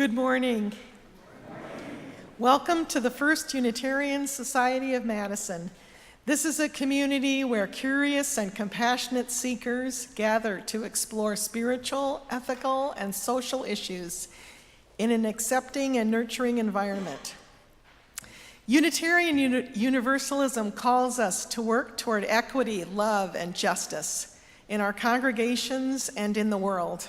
Good morning. Welcome to the First Unitarian Society of Madison. This is a community where curious and compassionate seekers gather to explore spiritual, ethical, and social issues in an accepting and nurturing environment. Unitarian Universalism calls us to work toward equity, love, and justice in our congregations and in the world.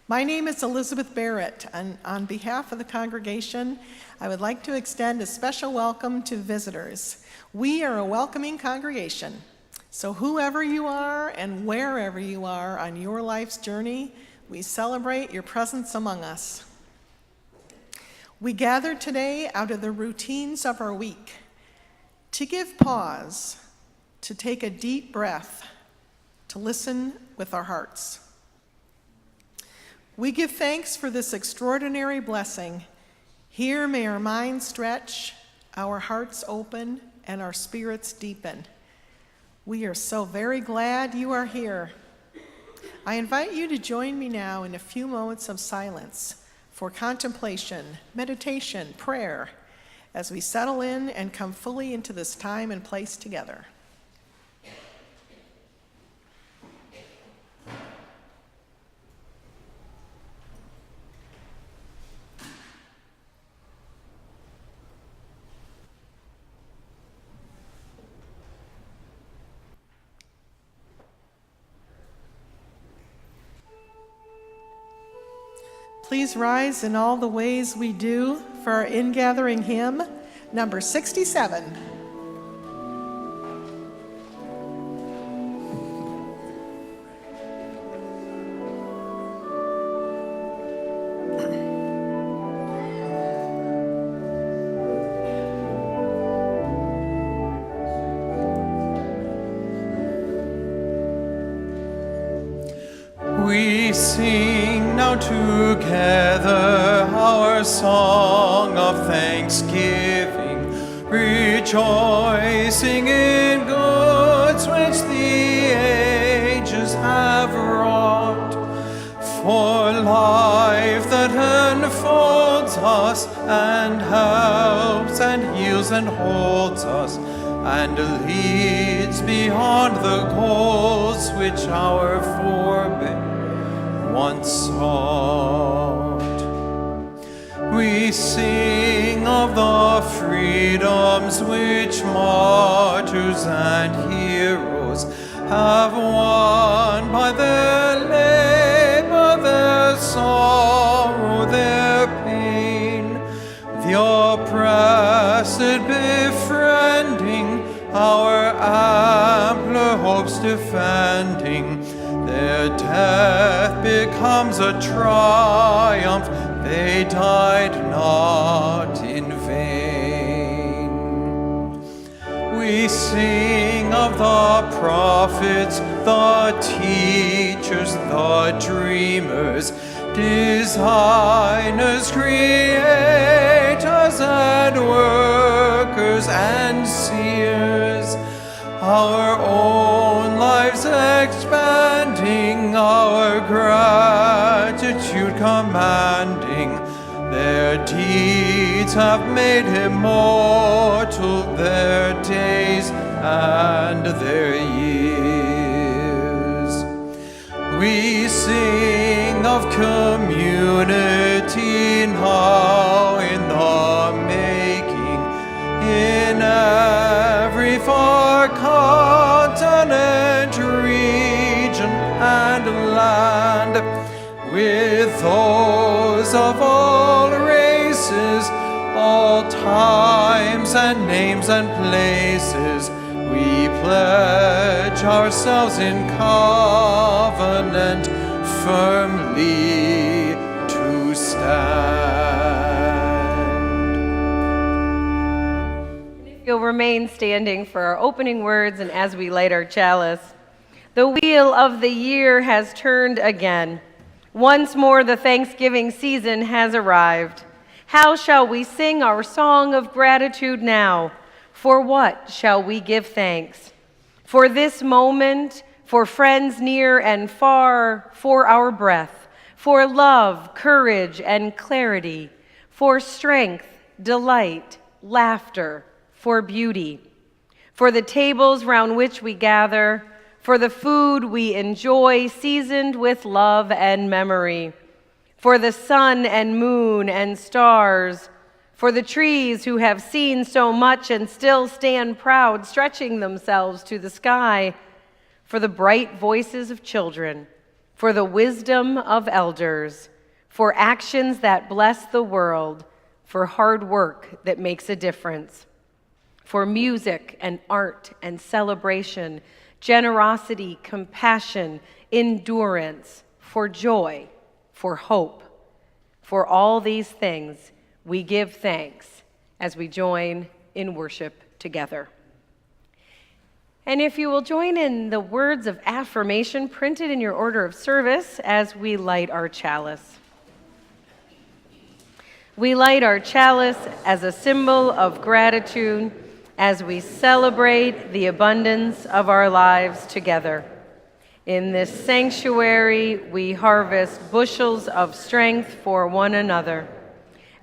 My name is Elizabeth Barrett, and on behalf of the congregation, I would like to extend a special welcome to visitors. We are a welcoming congregation, so whoever you are and wherever you are on your life's journey, we celebrate your presence among us. We gather today out of the routines of our week to give pause, to take a deep breath, to listen with our hearts. We give thanks for this extraordinary blessing. Here may our minds stretch, our hearts open, and our spirits deepen. We are so very glad you are here. I invite you to join me now in a few moments of silence for contemplation, meditation, prayer, as we settle in and come fully into this time and place together. Please rise in all the ways we do for our ingathering hymn, number 67. We sing now together our song of thanksgiving, rejoicing in goods which the ages have wrought. For life that enfolds us and helps and heals and holds us and leads beyond the goals which our forebears once sought. We sing of the freedoms which martyrs and heroes have won by their labor, their sorrow, their pain, the oppressed befriending, our ampler hopes defending. Their death becomes a triumph, they died not in vain. We sing of the prophets, the teachers, teachers, the dreamers, designers, creators, and workers and seers, our own lives expanding, our gratitude commanding. Their deeds have made immortal their days and their years. We sing of community now in the making, in every far continent, region, and land, with those of all races, all times and names and places. We pledge ourselves in covenant firmly to stand. You'll remain standing for our opening words and as we light our chalice. The wheel of the year has turned again. Once more the Thanksgiving season has arrived. How shall we sing our song of gratitude now? For what shall we give thanks? For this moment, for friends near and far, for our breath, for love, courage, and clarity, for strength, delight, laughter, for beauty, for the tables round which we gather, for the food we enjoy seasoned with love and memory, for the sun and moon and stars, for the trees who have seen so much and still stand proud, stretching themselves to the sky, for the bright voices of children, for the wisdom of elders, for actions that bless the world, for hard work that makes a difference, for music and art and celebration, generosity, compassion, endurance, for joy, for hope. For all these things, we give thanks as we join in worship together. And if you will join in the words of affirmation printed in your order of service as we light our chalice. We light our chalice as a symbol of gratitude as we celebrate the abundance of our lives together. In this sanctuary, we harvest bushels of strength for one another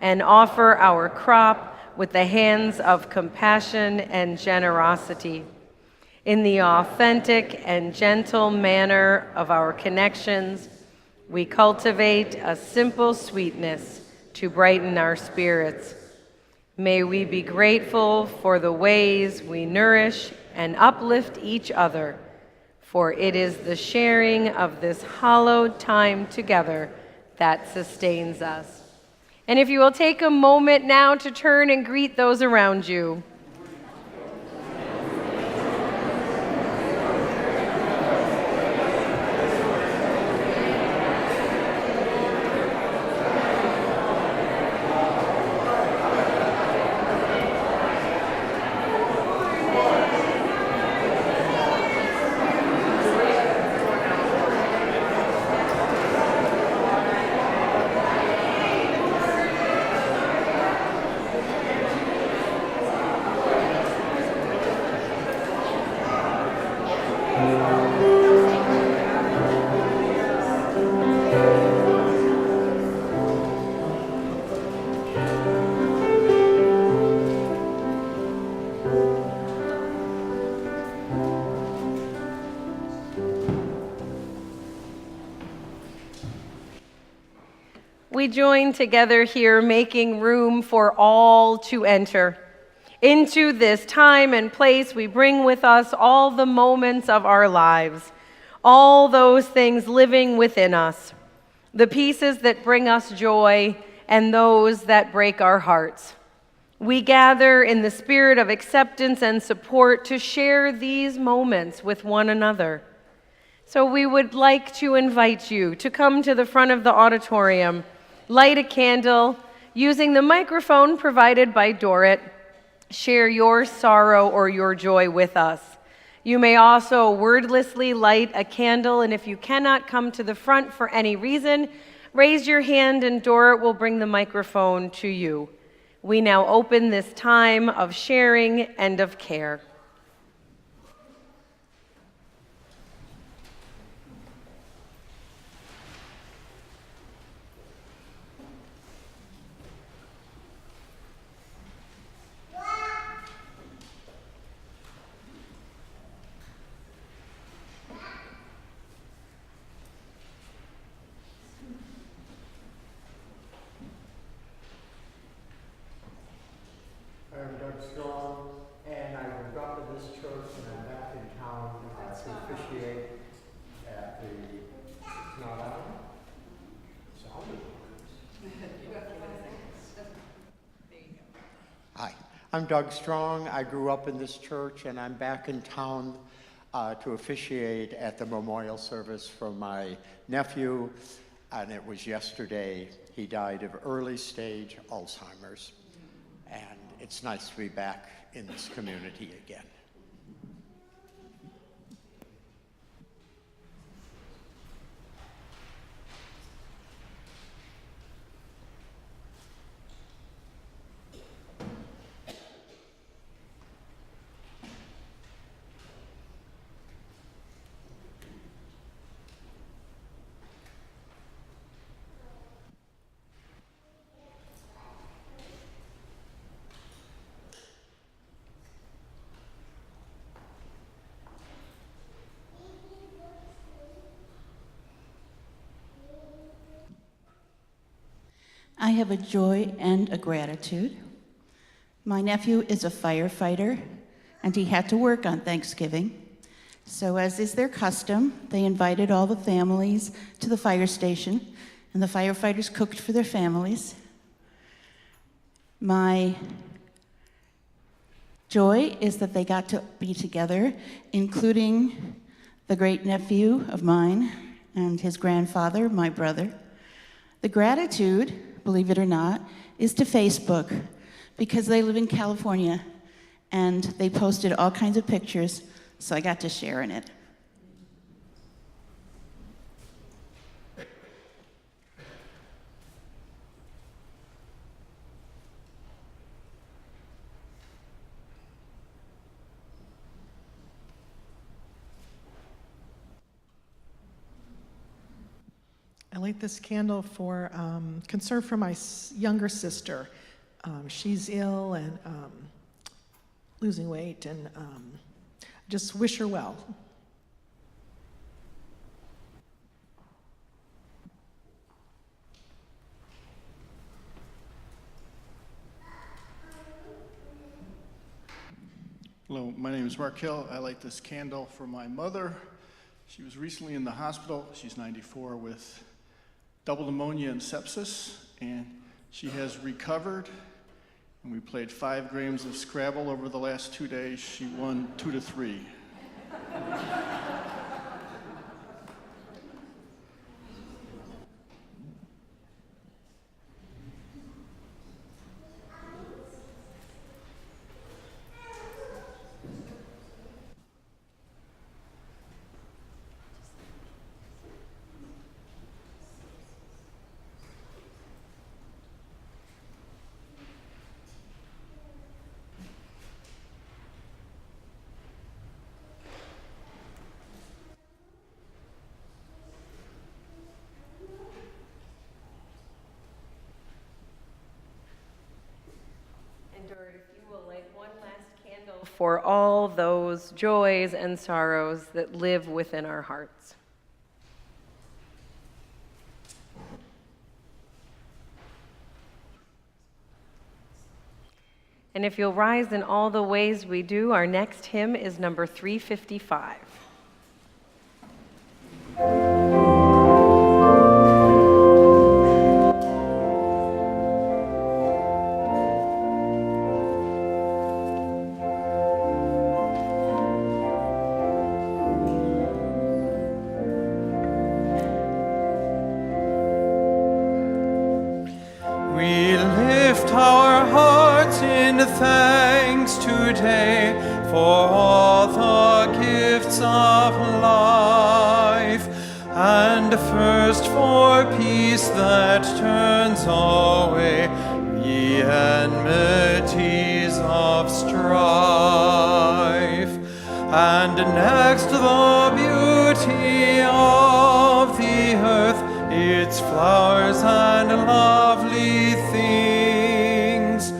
and offer our crop with the hands of compassion and generosity. In the authentic and gentle manner of our connections, we cultivate a simple sweetness to brighten our spirits. May we be grateful for the ways we nourish and uplift each other, for it is the sharing of this hallowed time together that sustains us. And if you will take a moment now to turn and greet those around you. We join together here, making room for all to enter. Into this time and place, we bring with us all the moments of our lives, all those things living within us, the pieces that bring us joy and those that break our hearts. We gather in the spirit of acceptance and support to share these moments with one another. So we would like to invite you to come to the front of the auditorium, light a candle, using the microphone provided by Dorrit. Share your sorrow or your joy with us. You may also wordlessly light a candle, and if you cannot come to the front for any reason, raise your hand and Dorit will bring the microphone to you. We now open this time of sharing and of care. I'm Doug Strong, and I moved up to this church, and I'm back in town to officiate at the, it's not on? Hi, I'm Doug Strong. I grew up in this church, and I'm back in town to officiate at the memorial service for my nephew, and it was yesterday. He died of early stage Alzheimer's, and it's nice to be back in this community again. I have a joy and a gratitude. My nephew is a firefighter, and he had to work on Thanksgiving. So as is their custom, they invited all the families to the fire station, and the firefighters cooked for their families. My joy is that they got to be together, including the great nephew of mine and his grandfather, my brother. The gratitude, believe it or not, is to Facebook, because they live in California and they posted all kinds of pictures, so I got to share in it. I light this candle for concern for my younger sister. She's ill and losing weight, and just wish her well. Hello, my name is Mark Hill. I light this candle for my mother. She was recently in the hospital. She's 94 with double pneumonia and sepsis, and she has recovered. And we played 5 games of Scrabble over the last 2 days. She won 2-3. If you will light one last candle for all those joys and sorrows that live within our hearts. And if you'll rise in all the ways we do, our next hymn is number 355. Thanks today for all the gifts of life, and first for peace that turns away the enmities of strife, and next the beauty of the earth, its flowers and lovely things,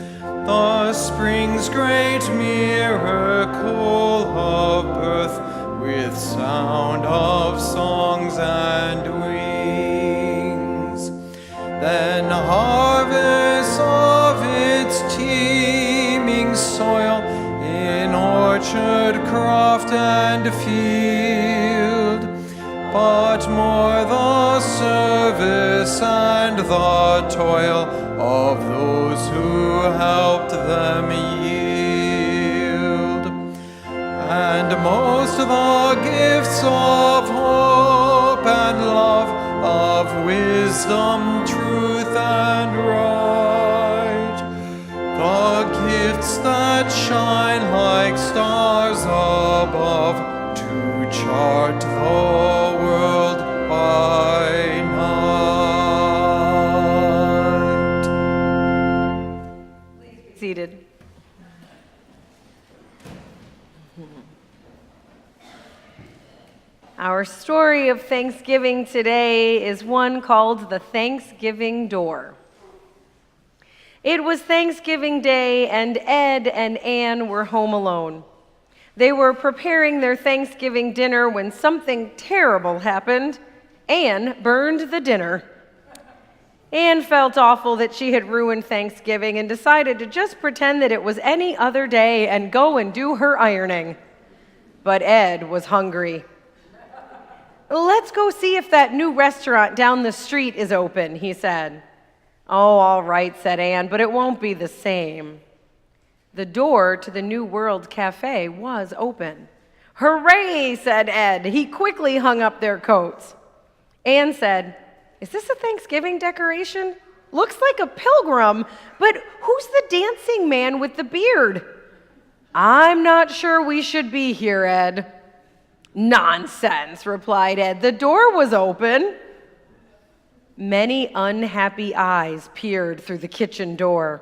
the spring's great miracle of birth, with sound of songs and wings. Then harvests of its teeming soil, in orchard, croft, and field, but more the service and the toil of those who helped them yield, and most the gifts of hope and love, of wisdom, truth, and right, the gifts that shine like stars above, to chart the world by night. Please be seated. Our story of Thanksgiving today is one called The Thanksgiving Door. It was Thanksgiving Day, and Ed and Ann were home alone. They were preparing their Thanksgiving dinner when something terrible happened. Ann burned the dinner. Ann felt awful that she had ruined Thanksgiving and decided to just pretend that it was any other day and go and do her ironing. But Ed was hungry. "Let's go see if that new restaurant down the street is open," he said. "Oh, all right," said Ann, "but it won't be the same." The door to the New World Cafe was open. "Hooray," said Ed. He quickly hung up their coats. Ann said, "Is this a Thanksgiving decoration? Looks like a pilgrim, but who's the dancing man with the beard?" "I'm not sure we should be here, Ed." "Nonsense," replied Ed. "The door was open." Many unhappy eyes peered through the kitchen door.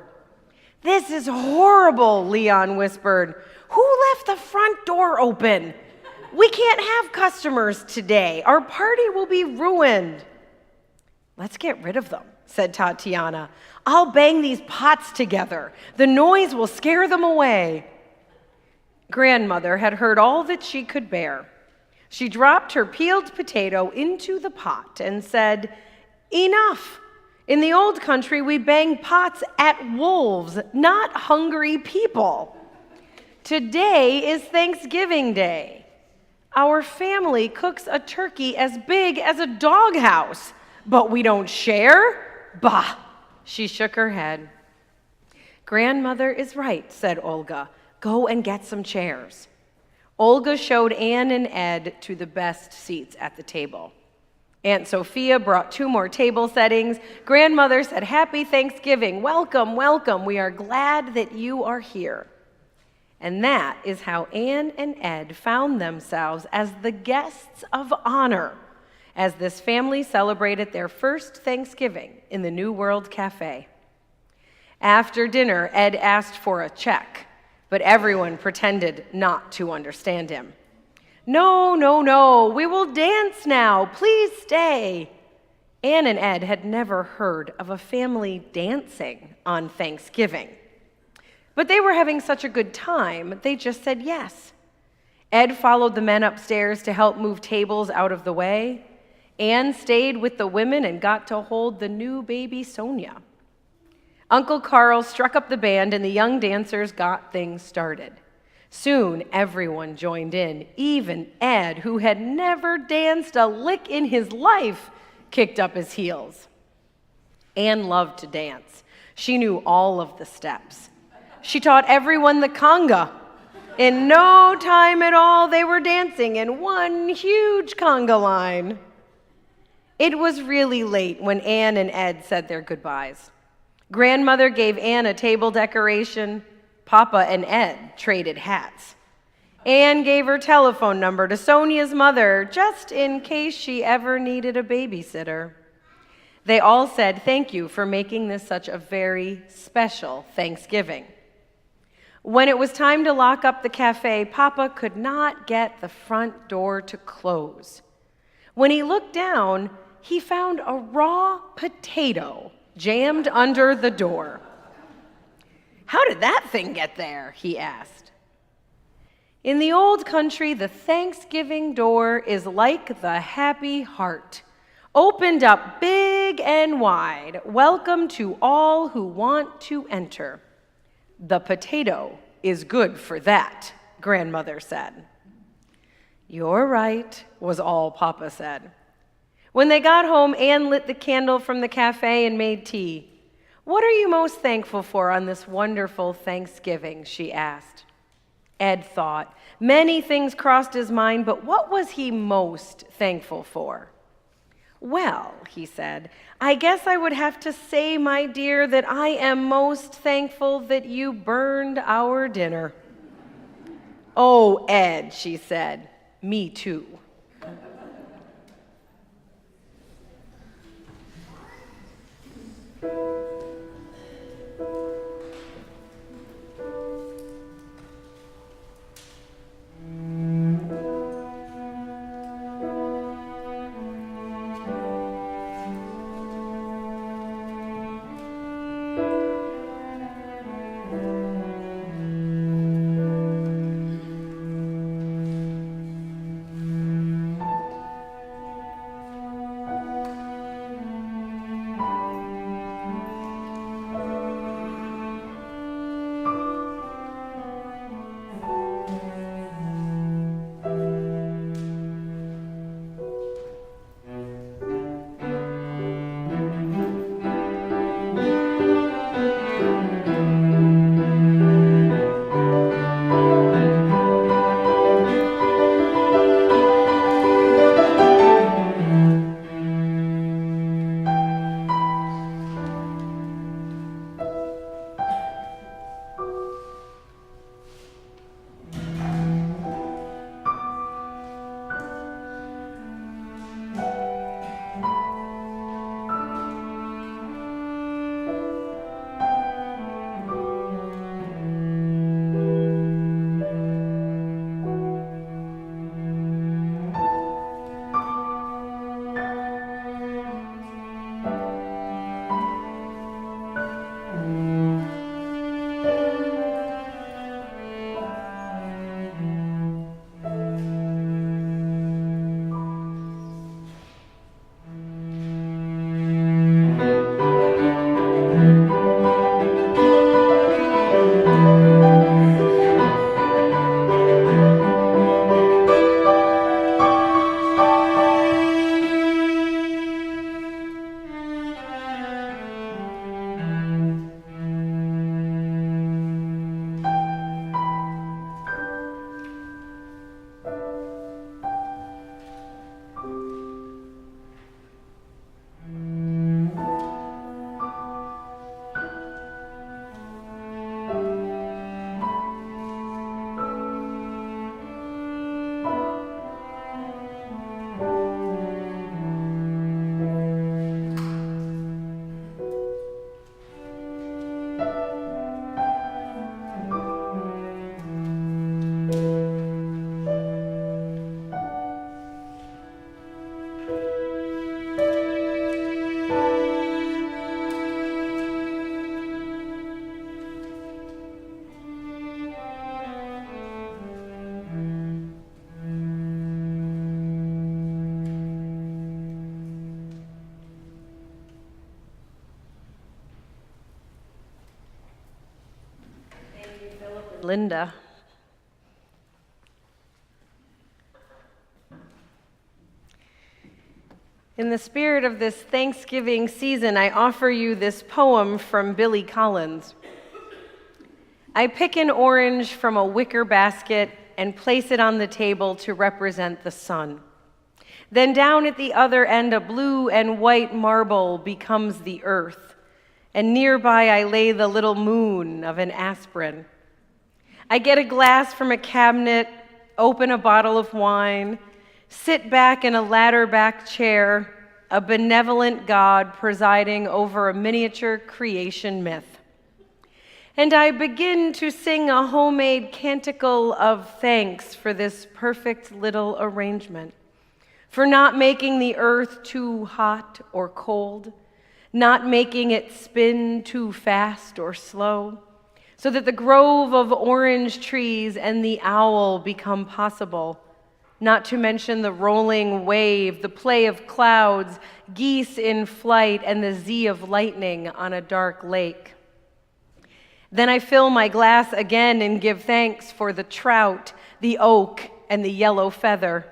"This is horrible," Leon whispered. "Who left the front door open? We can't have customers today. Our party will be ruined." "Let's get rid of them," said Tatiana. "I'll bang these pots together. The noise will scare them away." Grandmother had heard all that she could bear. She dropped her peeled potato into the pot and said, "Enough. In the old country, we bang pots at wolves, not hungry people. Today is Thanksgiving Day. Our family cooks a turkey as big as a doghouse, but we don't share? Bah!" She shook her head. "Grandmother is right," said Olga. "Go and get some chairs." Olga showed Ann and Ed to the best seats at the table. Aunt Sophia brought 2 more table settings. Grandmother said, "Happy Thanksgiving. Welcome, welcome. We are glad that you are here." And that is how Ann and Ed found themselves as the guests of honor as this family celebrated their first Thanksgiving in the New World Cafe. After dinner, Ed asked for a check, but everyone pretended not to understand him. "No, no, no, we will dance now. Please stay." Ann and Ed had never heard of a family dancing on Thanksgiving. But they were having such a good time, they just said yes. Ed followed the men upstairs to help move tables out of the way. Ann stayed with the women and got to hold the new baby Sonia. Uncle Carl struck up the band and the young dancers got things started. Soon, everyone joined in. Even Ed, who had never danced a lick in his life, kicked up his heels. Ann loved to dance. She knew all of the steps. She taught everyone the conga. In no time at all, they were dancing in one huge conga line. It was really late when Ann and Ed said their goodbyes. Grandmother gave Ann a table decoration. Papa and Ed traded hats. Anne gave her telephone number to Sonia's mother just in case she ever needed a babysitter. They all said thank you for making this such a very special Thanksgiving. When it was time to lock up the cafe, Papa could not get the front door to close. When he looked down, he found a raw potato jammed under the door. "How did that thing get there?" he asked. In the old country, the Thanksgiving door is like the happy heart, opened up big and wide, welcome to all who want to enter. The potato is good for that, grandmother said. "You're right," was all Papa said. When they got home, Anne lit the candle from the cafe and made tea. "What are you most thankful for on this wonderful Thanksgiving?" she asked. Ed thought. Many things crossed his mind, but what was he most thankful for? "Well," he said, "I guess I would have to say, my dear, that I am most thankful that you burned our dinner." "Oh, Ed," she said, "me too." Linda. In the spirit of this Thanksgiving season, I offer you this poem from Billy Collins. I pick an orange from a wicker basket and place it on the table to represent the sun. Then down at the other end, a blue and white marble becomes the earth, and nearby I lay the little moon of an aspirin. I get a glass from a cabinet open a bottle of wine, sit back in a ladder-back chair, a benevolent God presiding over a miniature creation myth. And I begin to sing a homemade canticle of thanks for this perfect little arrangement, for not making the earth too hot or cold, not making it spin too fast or slow, so that the grove of orange trees and the owl become possible, not to mention the rolling wave, the play of clouds, geese in flight, and the Z of lightning on a dark lake. Then I fill my glass again and give thanks for the trout, the oak, and the yellow feather,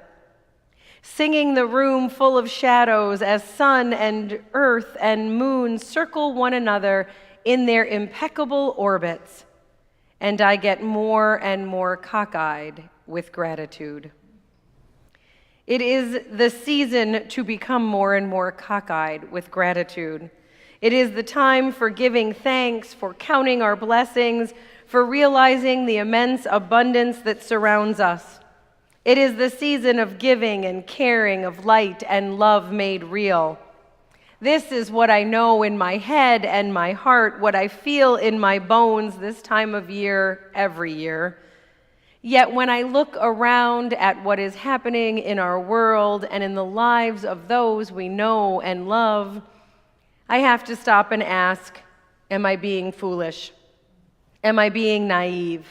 singing the room full of shadows as sun and earth and moon circle one another in their impeccable orbits, and I get more and more cockeyed with gratitude. It is the season to become more and more cockeyed with gratitude. It is the time for giving thanks, for counting our blessings, for realizing the immense abundance that surrounds us. It is the season of giving and caring, of light and love made real. This is what I know in my head and my heart, what I feel in my bones this time of year, every year. Yet when I look around at what is happening in our world and in the lives of those we know and love, I have to stop and ask, am I being foolish? Am I being naive?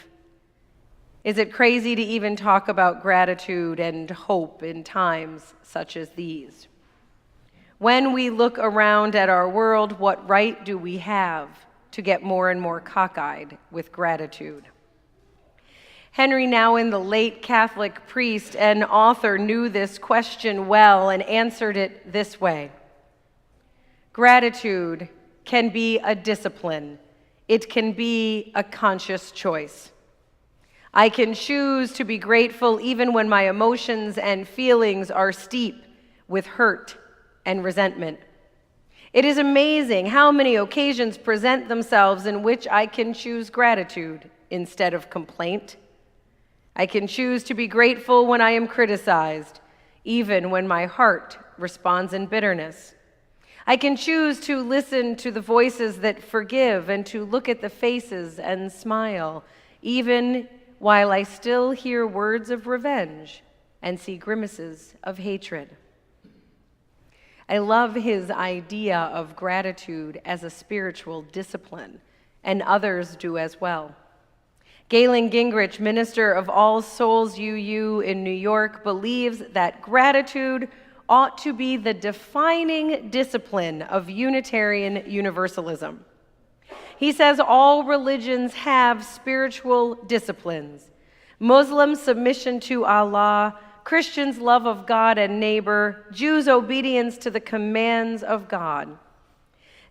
Is it crazy to even talk about gratitude and hope in times such as these? When we look around at our world, what right do we have to get more and more cockeyed with gratitude? Henry Nouwen, the late Catholic priest and author, knew this question well and answered it this way. Gratitude can be a discipline. It can be a conscious choice. I can choose to be grateful even when my emotions and feelings are steep with hurt and resentment. It is amazing how many occasions present themselves in which I can choose gratitude instead of complaint. I can choose to be grateful when I am criticized, even when my heart responds in bitterness. I can choose to listen to the voices that forgive and to look at the faces and smile, even while I still hear words of revenge and see grimaces of hatred. I love his idea of gratitude as a spiritual discipline, and others do as well. Galen Gingrich, minister of All Souls UU in New York, believes that gratitude ought to be the defining discipline of Unitarian Universalism. He says all religions have spiritual disciplines. Muslims' submission to Allah, Christians' love of God and neighbor, Jews' obedience to the commands of God.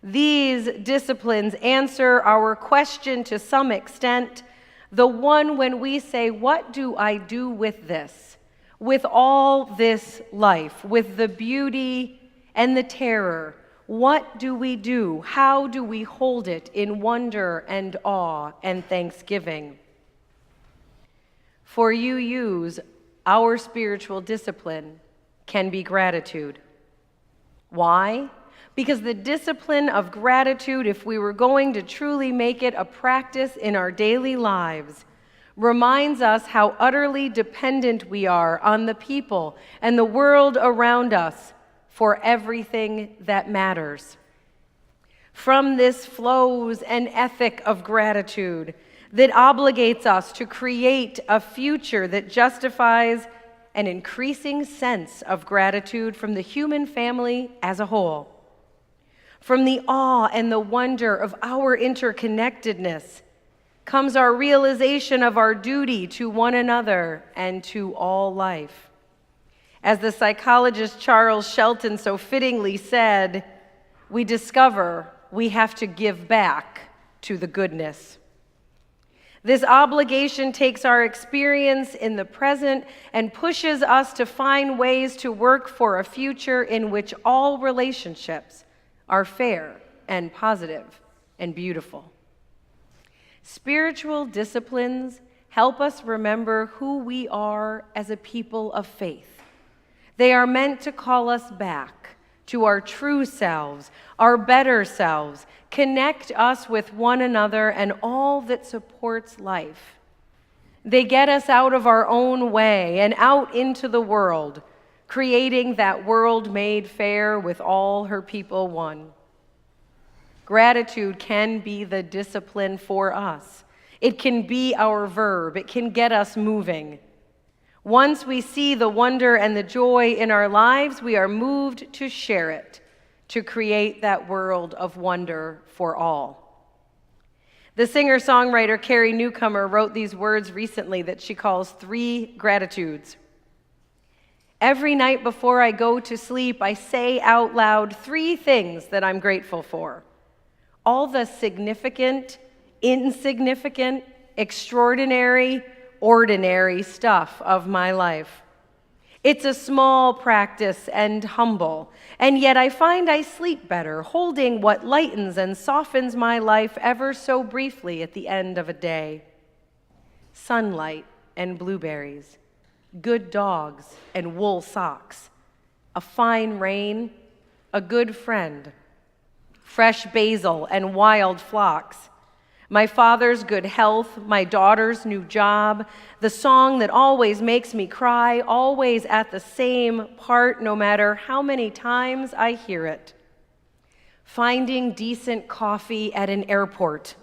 These disciplines answer our question to some extent, the one when we say, what do I do with this? With all this life, with the beauty and the terror, what do we do? How do we hold it in wonder and awe and thanksgiving? For UUs, our spiritual discipline can be gratitude. Why? Because the discipline of gratitude, if we were going to truly make it a practice in our daily lives, reminds us how utterly dependent we are on the people and the world around us for everything that matters. From this flows an ethic of gratitude that obligates us to create a future that justifies an increasing sense of gratitude from the human family as a whole. From the awe and the wonder of our interconnectedness comes our realization of our duty to one another and to all life. As the psychologist Charles Shelton so fittingly said, we discover we have to give back to the goodness. This obligation takes our experience in the present and pushes us to find ways to work for a future in which all relationships are fair and positive and beautiful. Spiritual disciplines help us remember who we are as a people of faith. They are meant to call us back to our true selves, our better selves, connect us with one another and all that supports life. They get us out of our own way and out into the world, creating that world made fair with all her people one. Gratitude can be the discipline for us. It can be our verb. It can get us moving. Once we see the wonder and the joy in our lives, we are moved to share it, to create that world of wonder for all. The singer-songwriter Carrie Newcomer wrote these words recently that she calls 3 gratitudes. Every night before I go to sleep, I say out loud 3 things that I'm grateful for. All the significant, insignificant, extraordinary, ordinary stuff of my life. It's a small practice and humble, and yet I find I sleep better, holding what lightens and softens my life ever so briefly at the end of a day. Sunlight and blueberries, good dogs and wool socks, a fine rain, a good friend, fresh basil and wild phlox, my father's good health, my daughter's new job, the song that always makes me cry, always at the same part, no matter how many times I hear it. Finding decent coffee at an airport,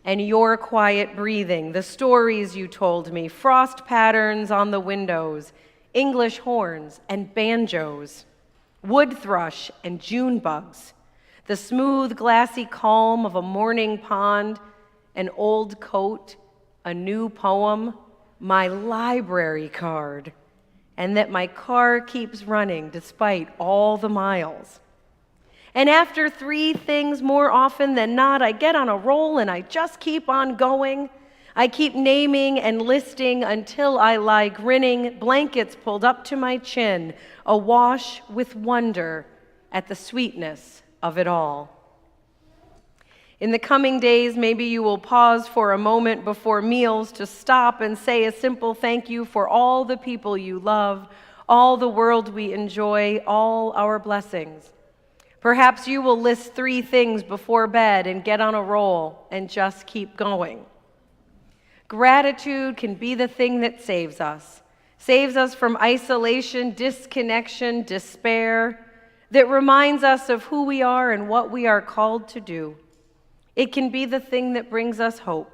and your quiet breathing, the stories you told me, frost patterns on the windows, English horns and banjos, wood thrush and June bugs, the smooth, glassy calm of a morning pond, an old coat, a new poem, my library card, and that my car keeps running despite all the miles. And after 3 things, more often than not, I get on a roll and I just keep on going. I keep naming and listing until I lie grinning, blankets pulled up to my chin, awash with wonder at the sweetness of it all. In the coming days, maybe you will pause for a moment before meals to stop and say a simple thank you for all the people you love, all the world we enjoy, all our blessings. Perhaps you will list 3 things before bed and get on a roll and just keep going. Gratitude can be the thing that saves us from isolation, disconnection, despair, that reminds us of who we are and what we are called to do. It can be the thing that brings us hope,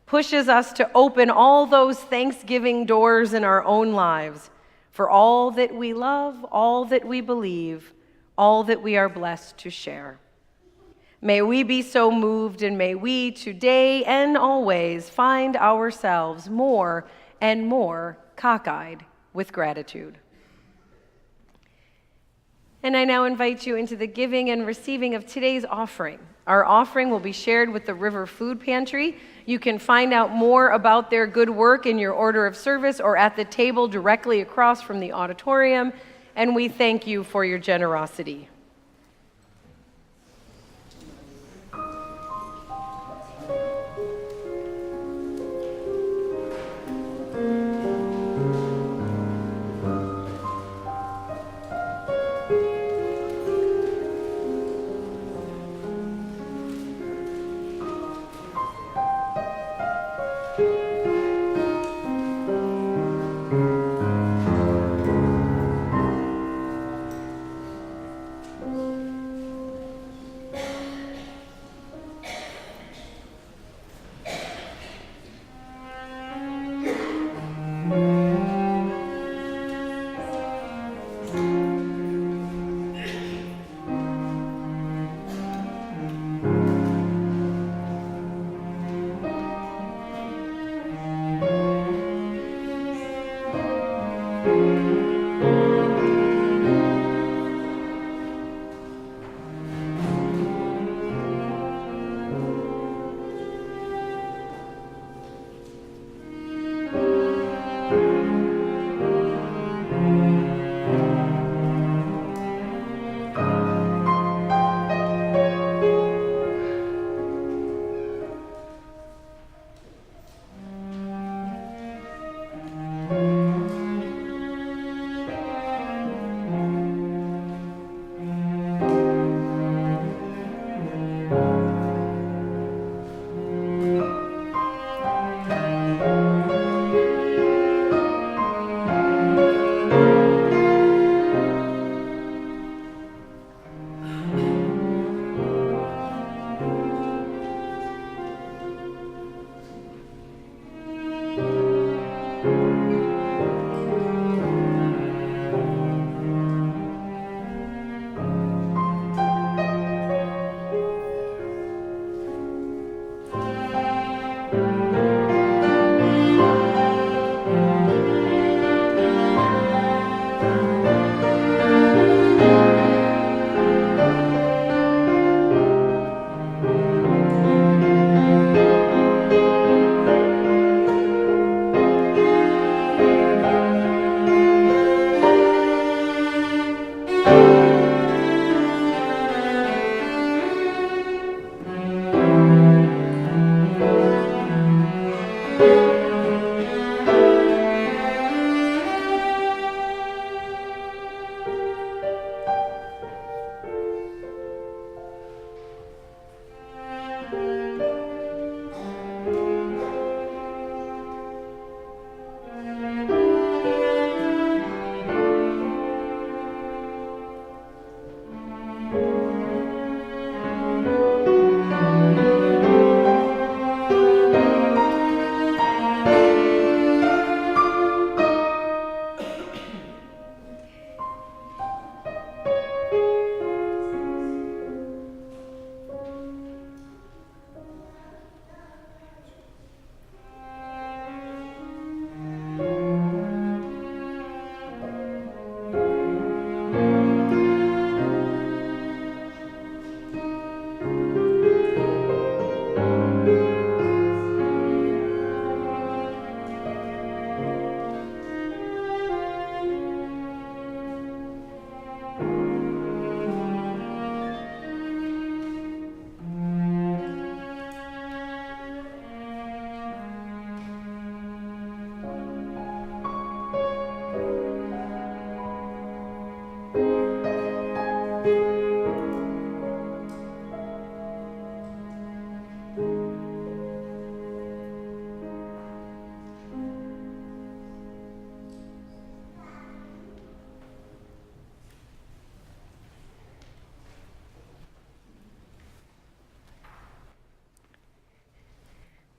pushes us to open all those Thanksgiving doors in our own lives for all that we love, all that we believe, all that we are blessed to share. May we be so moved, and may we today and always find ourselves more and more cockeyed with gratitude. And I now invite you into the giving and receiving of today's offering. Our offering will be shared with the River Food Pantry. You can find out more about their good work in your order of service or at the table directly across from the auditorium, and we thank you for your generosity.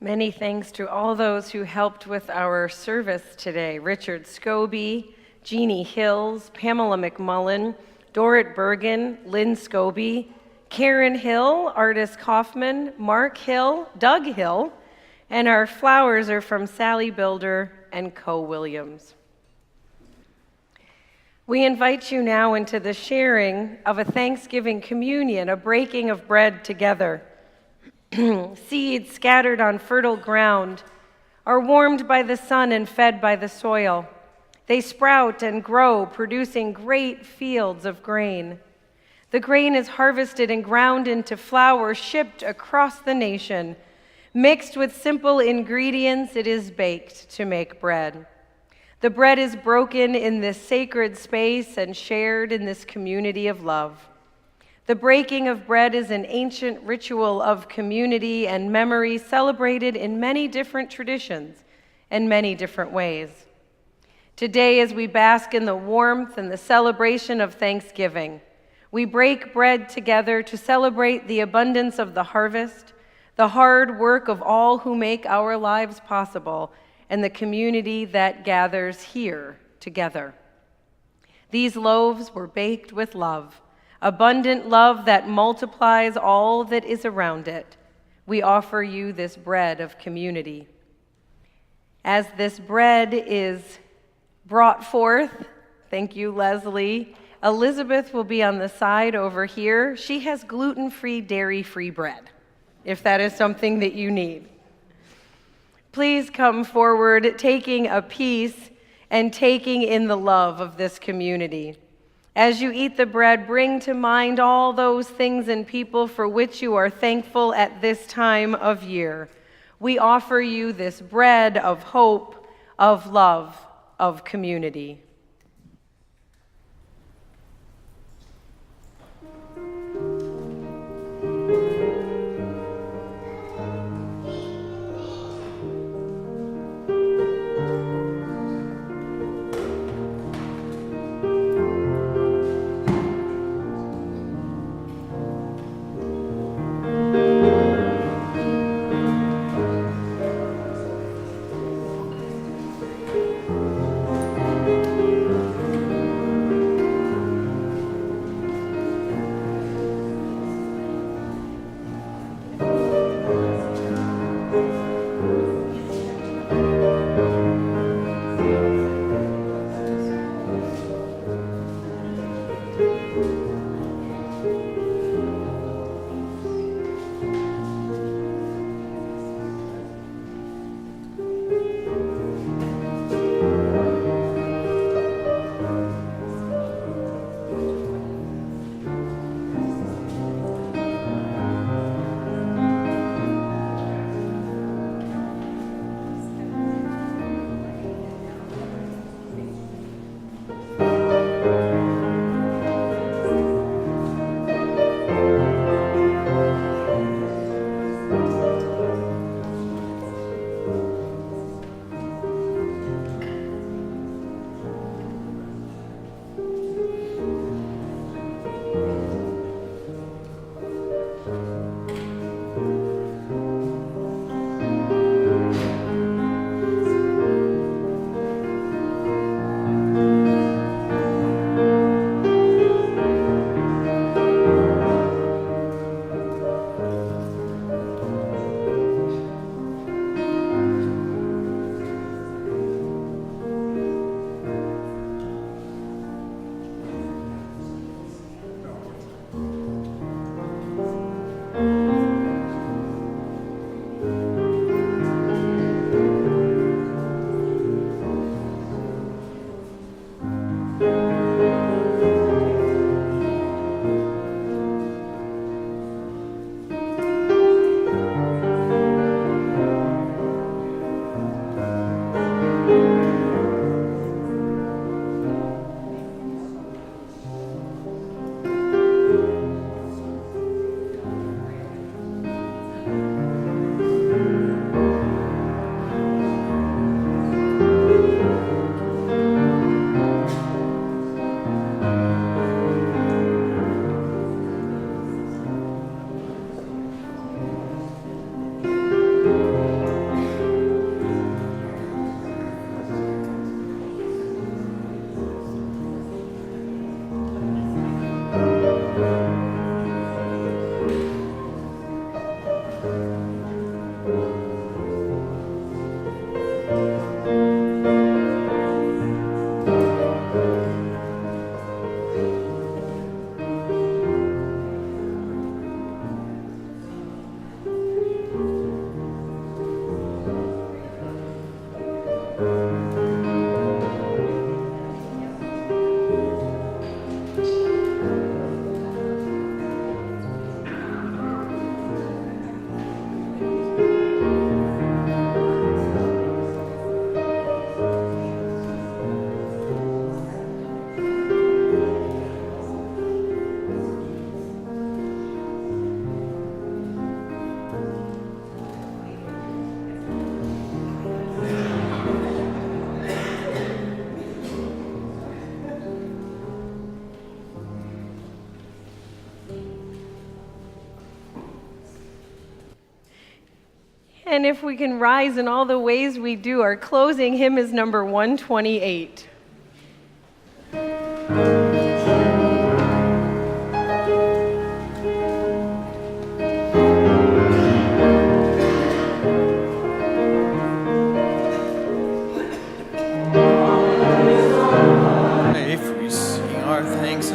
Many thanks to all those who helped with our service today. Richard Scobie, Jeannie Hills, Pamela McMullen, Dorrit Bergen, Lynn Scobie, Karen Hill, Artis Kaufman, Mark Hill, Doug Hill, and our flowers are from Sally Builder and Co. Williams. We invite you now into the sharing of a Thanksgiving communion, a breaking of bread together. Seeds scattered on fertile ground are warmed by the sun and fed by the soil. They sprout and grow, producing great fields of grain. The grain is harvested and ground into flour, shipped across the nation. Mixed with simple ingredients, it is baked to make bread. The bread is broken in this sacred space and shared in this community of love. The breaking of bread is an ancient ritual of community and memory celebrated in many different traditions and many different ways. Today, as we bask in the warmth and the celebration of Thanksgiving, we break bread together to celebrate the abundance of the harvest, the hard work of all who make our lives possible, and the community that gathers here together. These loaves were baked with love, abundant love that multiplies all that is around it. We offer you this bread of community. As this bread is brought forth, thank you, Leslie, Elizabeth will be on the side over here. She has gluten-free, dairy-free bread, if that is something that you need. Please come forward, taking a piece and taking in the love of this community. As you eat the bread, bring to mind all those things and people for which you are thankful at this time of year. We offer you this bread of hope, of love, of community. And if we can rise in all the ways we do, our closing hymn is number 128.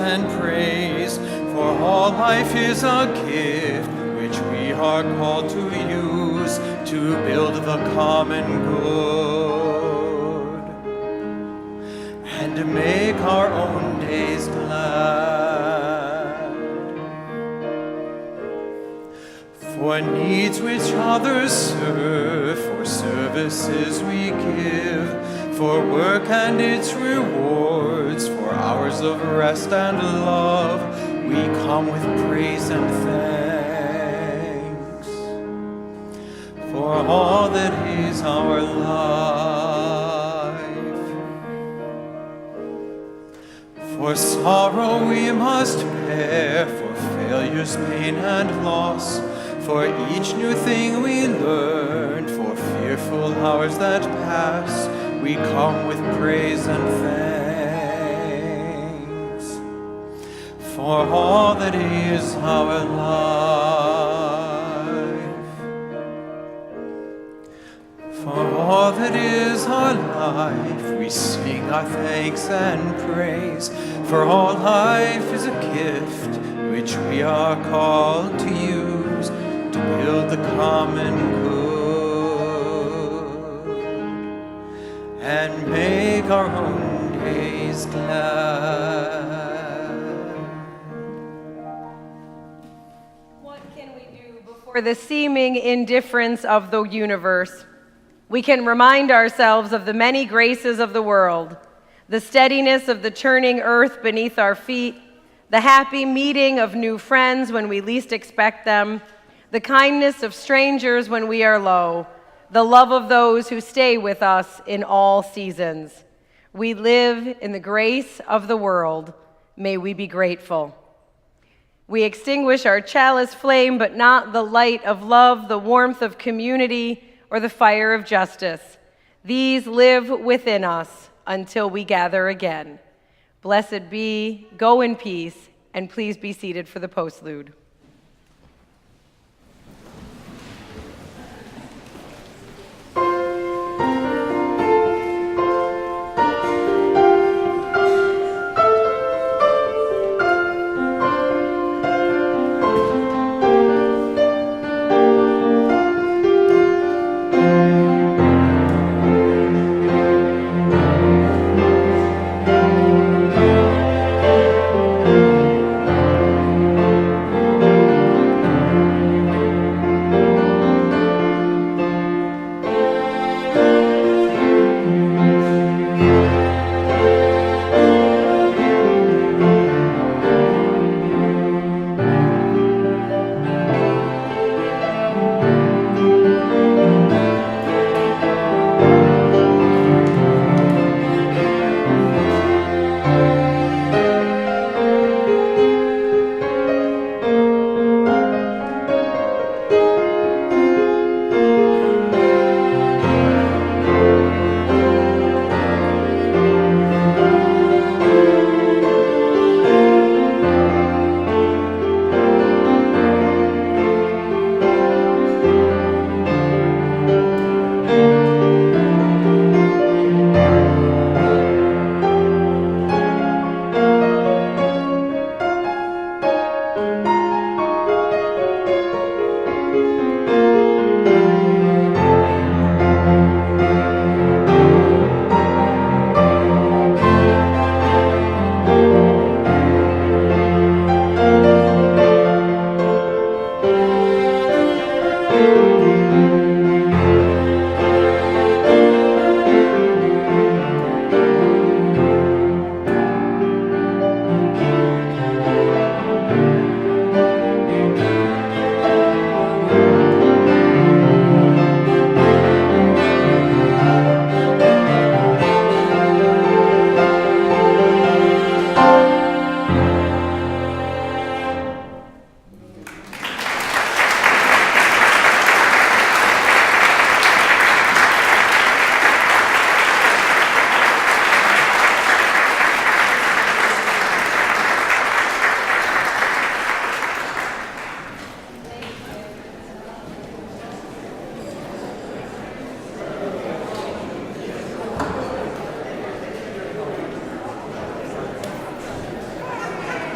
And praise, for all life is a gift which we are called to use to build the common good and make our own days glad. For needs which others serve, for services we give, for work and its rewards, for hours of rest and love, we come with praise and thanks for all that is our life. For sorrow we must bear, for failures, pain, and loss, for each new thing we learn, for fearful hours that pass, we come with praise and thanks for all that is our life. For all that is our life, we sing our thanks and praise. For all life is a gift which we are called to use to build the common good and make our own days glad. What can we do before the seeming indifference of the universe? We can remind ourselves of the many graces of the world, the steadiness of the churning earth beneath our feet, the happy meeting of new friends when we least expect them, the kindness of strangers when we are low, the love of those who stay with us in all seasons. We live in the grace of the world. May we be grateful. We extinguish our chalice flame, but not the light of love, the warmth of community, or the fire of justice. These live within us until we gather again. Blessed be, go in peace, and please be seated for the postlude.